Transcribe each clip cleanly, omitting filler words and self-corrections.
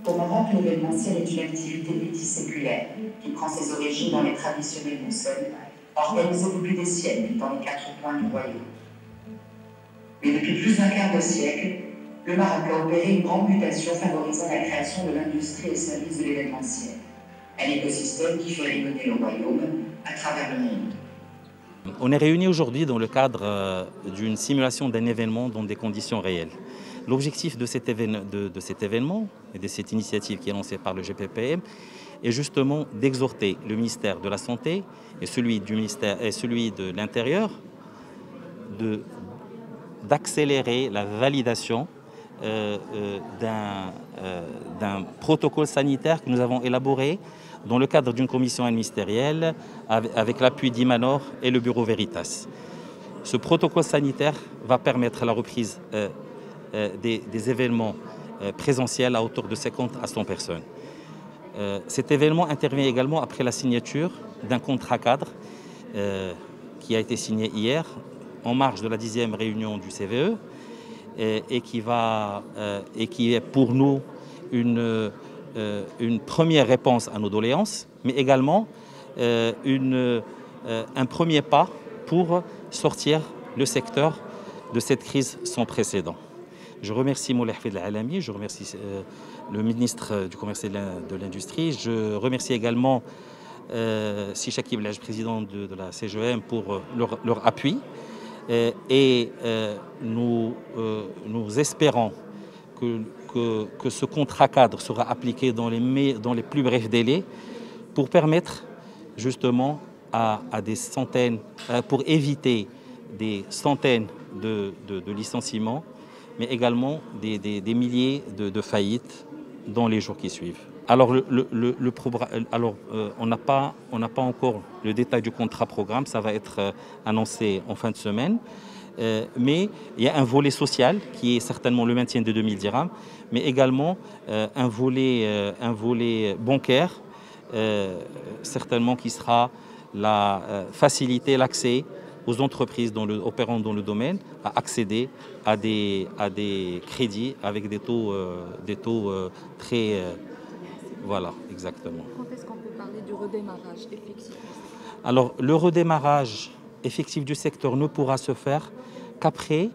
Au Maroc, l'événementiel est une activité multiséculaire qui prend ses origines dans les traditionnels moussols, organisés depuis des siècles dans les 4 coins du royaume. Mais depuis plus d'un quart de siècle, le Maroc a opéré une grande mutation favorisant la création de l'industrie au service de l'événementiel, un écosystème qui fait rayonner le royaume à travers le monde. On est réunis aujourd'hui dans le cadre d'une simulation d'un événement dans des conditions réelles. L'objectif de cet événement et de cette initiative qui est lancée par le GPPM est justement d'exhorter le ministère de la Santé et celui de l'Intérieur d'accélérer la validation d'un protocole sanitaire que nous avons élaboré dans le cadre d'une commission ministérielle avec l'appui d'Imanor et le bureau Veritas. Ce protocole sanitaire va permettre la reprise des événements présentiels à hauteur de 50 à 100 personnes. Cet événement intervient également après la signature d'un contrat cadre qui a été signé hier en marge de la 10e réunion du CVE et qui est pour nous une première réponse à nos doléances, mais également un premier pas pour sortir le secteur de cette crise sans précédent. Je remercie Moulay Hafid El-Alami, je remercie le ministre du Commerce et de l'Industrie, je remercie également Si Chakib Laj, président de la CGM, pour leur appui. Et nous espérons que ce contrat cadre sera appliqué dans les plus brefs délais pour permettre justement à des centaines, pour éviter des centaines de licenciements, mais également des milliers de faillites dans les jours qui suivent. Alors, on n'a pas encore le détail du contrat programme, ça va être annoncé en fin de semaine. Mais il y a un volet social qui est certainement le maintien de 2000 dirhams, mais également un volet bancaire, certainement qui sera faciliter l'accès aux entreprises opérant dans le domaine à accéder à des crédits avec des taux très... Voilà, exactement. Quand est-ce qu'on peut parler du redémarrage effectif? Alors, le redémarrage effectif du secteur ne pourra se faire qu'après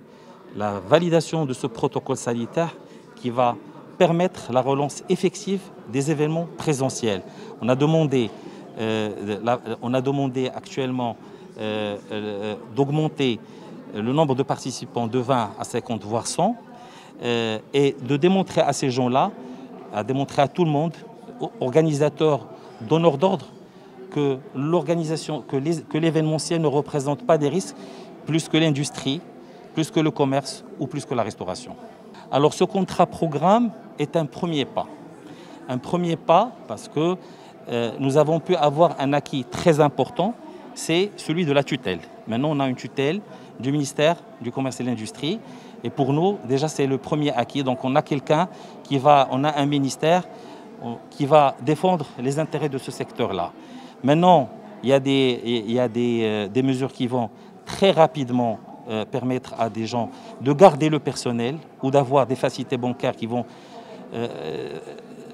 la validation de ce protocole sanitaire qui va permettre la relance effective des événements présentiels. On a demandé actuellement d'augmenter le nombre de participants de 20 à 50, voire 100, et de démontrer à ces gens-là, à démontrer à tout le monde, organisateurs, donneurs d'ordre, que l'événementiel ne représente pas des risques plus que l'industrie, plus que le commerce ou plus que la restauration. Alors ce contrat programme est un premier pas. Un premier pas parce que nous avons pu avoir un acquis très important, c'est celui de la tutelle. Maintenant on a une tutelle du ministère du Commerce et de l'Industrie et pour nous déjà c'est le premier acquis. Donc on a on a un ministère qui va défendre les intérêts de ce secteur-là. Maintenant, il y a des mesures qui vont très rapidement permettre à des gens de garder le personnel ou d'avoir des facilités bancaires qui vont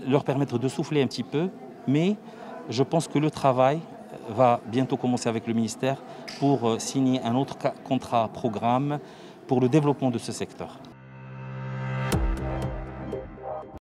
leur permettre de souffler un petit peu. Mais je pense que le travail va bientôt commencer avec le ministère pour signer un autre contrat programme pour le développement de ce secteur.